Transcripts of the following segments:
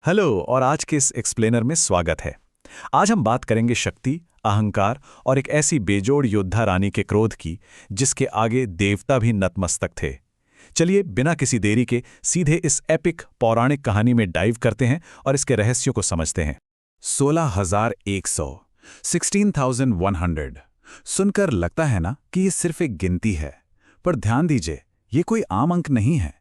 Hello और आज के इस एक्सप्लेनर में स्वागत है। आज हम बात करेंगे शक्ति, अहंकार और एक ऐसी बेजोड़ योद्धा रानी के क्रोध की जिसके आगे देवता भी नतमस्तक थे। चलिए बिना किसी देरी के सीधे इस एपिक पौराणिक कहानी में डाइव करते हैं और इसके रहस्यों को समझते हैं। 16,100 16,100 सुनकर लगता है ना कि ये सिर्फ एक गिनती है, पर ध्यान दीजिए, ये कोई आम अंक नहीं है।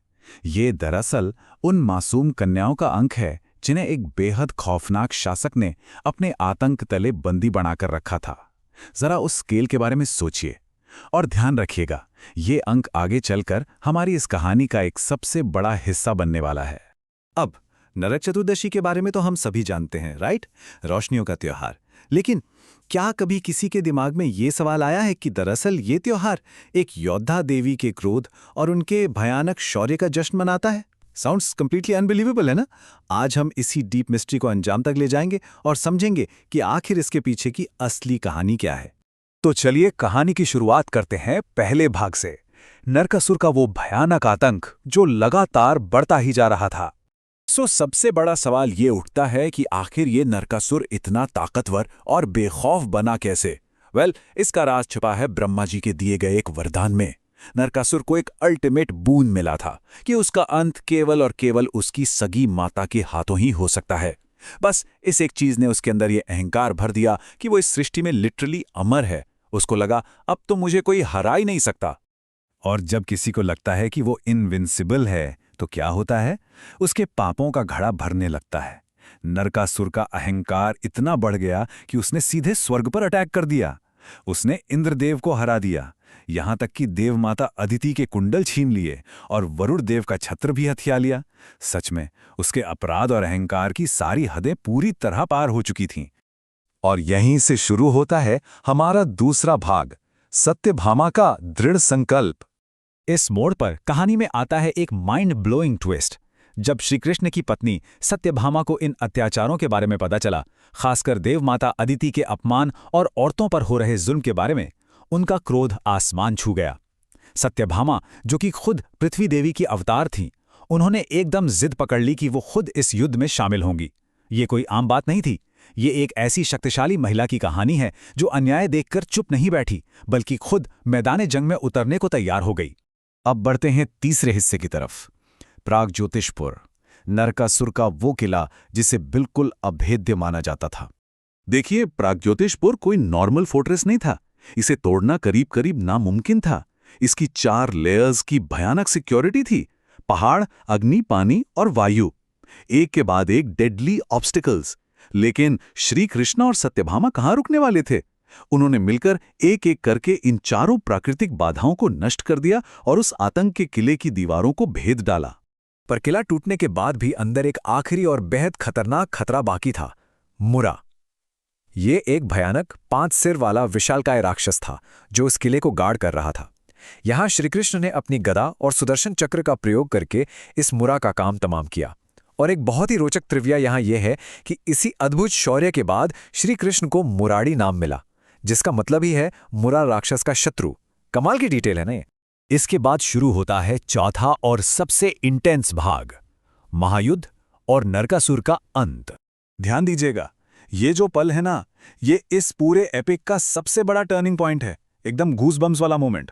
ये दरअसल उन मासूम कन्याओं का अंक है जिन्हें एक बेहद खौफनाक शासक ने अपने आतंक तले बंदी बनाकर रखा था। जरा उस स्केल के बारे में सोचिए और ध्यान रखिएगा, ये अंक आगे चलकर हमारी इस कहानी का एक सबसे बड़ा हिस्सा बनने वाला है। अब नरक चतुर्दशी के बारे में तो हम सभी जानते हैं, राइट? रोशनियों का त्योहार। लेकिन क्या कभी किसी के दिमाग में ये सवाल आया है कि दरअसल ये त्योहार एक योद्धा देवी के क्रोध और उनके भयानक शौर्य का जश्न मनाता है? साउंड्स कंप्लीटली अनबिलीवेबल है ना? आज हम इसी डीप मिस्ट्री को अंजाम तक ले जाएंगे और समझेंगे कि आखिर इसके पीछे की असली कहानी क्या है। तो चलिए कहानी की शुरुआत करते हैं पहले भाग से, नरकासुर का वो भयानक आतंक जो लगातार बढ़ता ही जा रहा था। सबसे बड़ा सवाल ये उठता है कि आखिर ये नरकासुर इतना ताकतवर और बेखौफ बना कैसे? इसका राज छिपा है ब्रह्मा जी के दिए गए एक वरदान में। नरकासुर को एक अल्टीमेट बून मिला था कि उसका अंत केवल और केवल उसकी सगी माता के हाथों ही हो सकता है। बस इस एक चीज ने उसके अंदर ये अहंकार भर दिया कि वो इस सृष्टि में लिटरली अमर है। उसको लगा अब तो मुझे कोई हरा ही नहीं सकता। और जब किसी को लगता है कि वो इनविंसिबल है तो क्या होता है? उसके पापों का घड़ा भरने लगता है। नरकासुर का अहंकार इतना बढ़ गया कि उसने सीधे स्वर्ग पर अटैक कर दिया। उसने इंद्रदेव को हरा दिया, यहां तक कि देव माता अदिति के कुंडल छीन लिए और वरुण देव का छत्र भी हथिया लिया। सच में उसके अपराध और अहंकार की सारी हदें पूरी तरह पार हो चुकी थीं। और यहीं से शुरू होता है हमारा दूसरा भाग, सत्यभामा का दृढ़ संकल्प। इस मोड़ पर कहानी में आता है एक माइंड ब्लोइंग ट्विस्ट। जब श्री कृष्ण की पत्नी सत्यभामा को इन अत्याचारों के बारे में पता चला, खासकर देव माता अदिति के अपमान और औरतों पर हो रहे जुल्म के बारे में, उनका क्रोध आसमान छू गया। सत्यभामा, जो कि खुद पृथ्वी देवी की अवतार थीं, उन्होंने एकदम जिद पकड़ ली कि वो खुद इस युद्ध में शामिल होंगी। ये कोई आम बात नहीं थी। ये एक ऐसी शक्तिशाली महिला की कहानी है जो अन्याय देखकर चुप नहीं बैठी, बल्कि खुद मैदान जंग में उतरने को तैयार हो गई। अब बढ़ते हैं तीसरे हिस्से की तरफ, प्रागज्योतिषपुर, नरकासुर का वो किला जिसे बिल्कुल अभेद्य माना जाता था। देखिए, प्रागज्योतिषपुर कोई नॉर्मल फोर्ट्रेस नहीं था। इसे तोड़ना करीब करीब नामुमकिन था। इसकी 4 लेयर्स की भयानक सिक्योरिटी थी। पहाड़, अग्नि, पानी और वायु, एक के बाद एक डेडली ऑब्स्टिकल्स। लेकिन श्री कृष्ण और सत्यभामा कहाँ रुकने वाले थे? उन्होंने मिलकर एक एक करके इन चारों प्राकृतिक बाधाओं को नष्ट कर दिया और उस आतंक के किले की दीवारों को भेद डाला। पर किला टूटने के बाद भी अंदर एक आखिरी और बेहद खतरनाक खतरा बाकी था, मुरा। ये एक भयानक 5 सिर वाला विशालकाय राक्षस था जो इस किले को गार्ड कर रहा था। यहां श्रीकृष्ण ने अपनी गदा और सुदर्शन चक्र का प्रयोग करके इस मुरा का काम तमाम किया। और एक बहुत ही रोचक त्रिविया यहां यह है कि इसी अद्भुत शौर्य के बाद श्री कृष्ण को मुराड़ी नाम मिला, जिसका मतलब ही है मुरा राक्षस का शत्रु। कमाल की डिटेल है ना ये। इसके बाद शुरू होता है चौथा और सबसे इंटेंस भाग, महायुद्ध और नरकासुर का अंत। ध्यान दीजिएगा, ये जो पल है ना, ये इस पूरे एपिक का सबसे बड़ा टर्निंग पॉइंट है। एकदम गूज़बम्स वाला मोमेंट।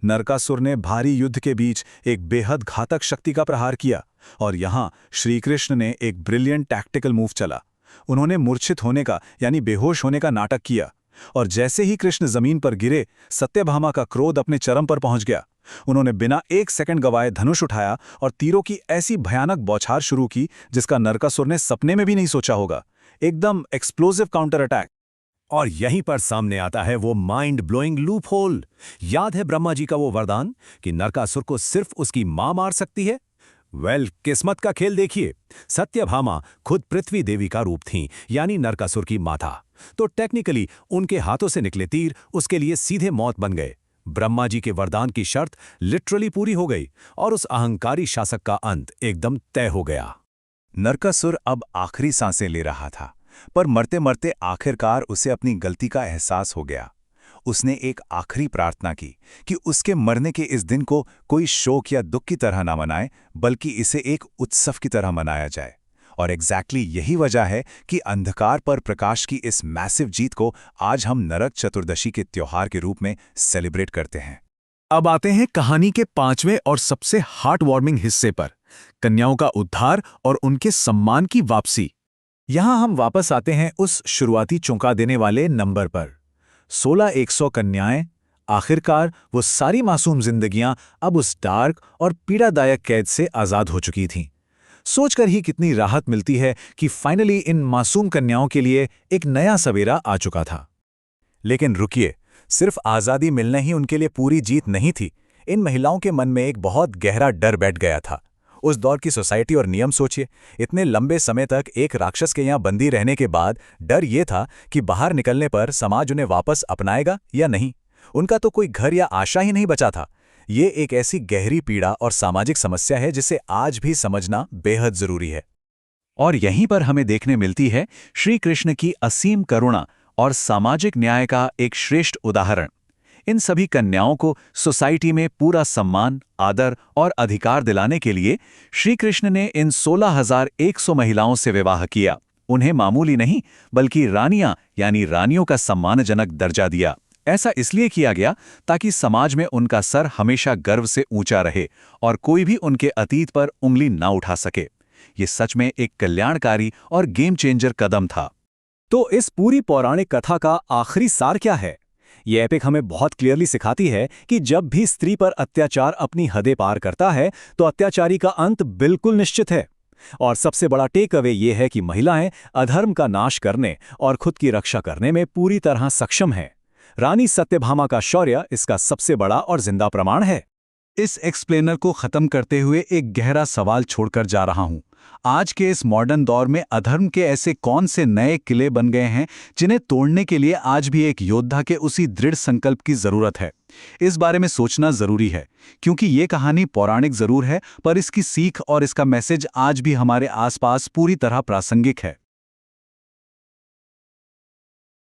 नरकासुर ने भारी युद्ध के बीच एक बेहद घातक शक्ति का प्रहार किया और यहां श्रीकृष्ण ने एक ब्रिलियंट टैक्टिकल मूव चला। उन्होंने मूर्छित होने का यानी बेहोश होने का नाटक किया और जैसे ही कृष्ण जमीन पर गिरे, सत्यभामा का क्रोध अपने चरम पर पहुंच गया। उन्होंने बिना 1 सेकंड गवाए धनुष उठाया और तीरों की ऐसी भयानक बौछार शुरू की जिसका नरकासुर ने सपने में भी नहीं सोचा होगा। एकदम एक्सप्लोसिव काउंटर अटैक। और यहीं पर सामने आता है वो माइंड ब्लोइंग लूप होल। याद है ब्रह्मा जी का वो वरदान कि नरकासुर को सिर्फ उसकी मां मार सकती है? किस्मत का खेल देखिए। सत्यभामा खुद पृथ्वी देवी का रूप थीं, यानी नरकासुर की माता। तो टेक्निकली उनके हाथों से निकले तीर उसके लिए सीधे मौत बन गए। ब्रह्मा जी के वरदान की शर्त लिटरली पूरी हो गई और उस अहंकारी शासक का अंत एकदम तय हो गया। नरकासुर अब आखिरी सांसें ले रहा था, पर मरते मरते आखिरकार उसे अपनी गलती का एहसास हो गया। उसने एक आखिरी प्रार्थना की कि उसके मरने के इस दिन को कोई शोक या दुख की तरह ना मनाए, बल्कि इसे एक उत्सव की तरह मनाया जाए। और एग्जैक्टली यही वजह है कि अंधकार पर प्रकाश की इस मैसिव जीत को आज हम नरक चतुर्दशी के त्योहार के रूप में सेलिब्रेट करते हैं। अब आते हैं कहानी के 5वें और सबसे हार्ट वार्मिंग हिस्से पर, कन्याओं का उद्धार और उनके सम्मान की वापसी। यहां हम वापस आते हैं उस शुरुआती चौंका देने वाले नंबर पर। 16,100 कन्याएं, आखिरकार वो सारी मासूम जिंदगियां अब उस डार्क और पीड़ादायक कैद से आजाद हो चुकी थीं। सोचकर ही कितनी राहत मिलती है कि फाइनली इन मासूम कन्याओं के लिए एक नया सवेरा आ चुका था। लेकिन रुकिए, सिर्फ आज़ादी मिलना ही उनके लिए पूरी जीत नहीं थी। इन महिलाओं के मन में एक बहुत गहरा डर बैठ गया था। उस दौर की सोसाइटी और नियम सोचिए, इतने लंबे समय तक एक राक्षस के यहाँ बंदी रहने के बाद डर ये था कि बाहर निकलने पर समाज उन्हें वापस अपनाएगा या नहीं। उनका तो कोई घर या आशा ही नहीं बचा था। ये एक ऐसी गहरी पीड़ा और सामाजिक समस्या है जिसे आज भी समझना बेहद जरूरी है। और यहीं पर हमें देखने मिलती है श्री कृष्ण की असीम करुणा और सामाजिक न्याय का एक श्रेष्ठ उदाहरण। इन सभी कन्याओं को सोसाइटी में पूरा सम्मान, आदर और अधिकार दिलाने के लिए श्री कृष्ण ने इन 16,100 महिलाओं से विवाह किया। उन्हें मामूली नहीं बल्कि रानियां यानी रानियों का सम्मानजनक दर्जा दिया। ऐसा इसलिए किया गया ताकि समाज में उनका सर हमेशा गर्व से ऊंचा रहे और कोई भी उनके अतीत पर उंगली ना उठा सके। ये सच में एक कल्याणकारी और गेम चेंजर कदम था। तो इस पूरी पौराणिक कथा का आखिरी सार क्या है? ये एपिक हमें बहुत क्लियरली सिखाती है कि जब भी स्त्री पर अत्याचार अपनी हदें पार करता है तो अत्याचारी का अंत बिल्कुल निश्चित है। और सबसे बड़ा टेक अवे ये है कि महिलाएं अधर्म का नाश करने और खुद की रक्षा करने में पूरी तरह सक्षम हैं। रानी सत्यभामा का शौर्य इसका सबसे बड़ा और जिंदा प्रमाण है। इस एक्सप्लेनर को खत्म करते हुए एक गहरा सवाल छोड़कर जा रहा हूं। आज के इस मॉडर्न दौर में अधर्म के ऐसे कौन से नए किले बन गए हैं जिन्हें तोड़ने के लिए आज भी एक योद्धा के उसी दृढ़ संकल्प की जरूरत है? इस बारे में सोचना जरूरी है, क्योंकि ये कहानी पौराणिक जरूर है पर इसकी सीख और इसका मैसेज आज भी हमारे आसपास पूरी तरह प्रासंगिक है।